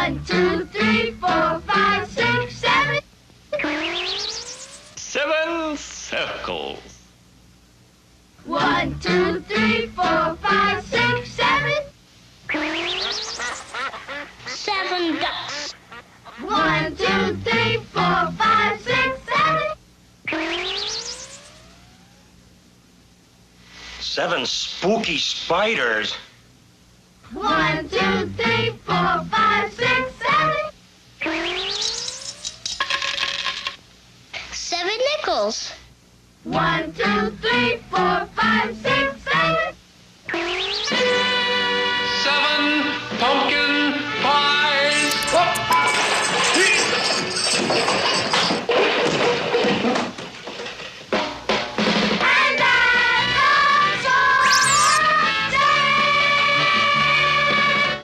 1, 2, 3, 4, 5, 6, 7. 7 circles. 1, 2, 3, 4, 5, 6, 7. 7 ducks. 1, 2, 3, 4, 5, 6, 7. 7 spooky spiders. 1, 2, 3, 4, 5, 6, 7. 7 nickels. 1, 2, 3, 4, 5, 6,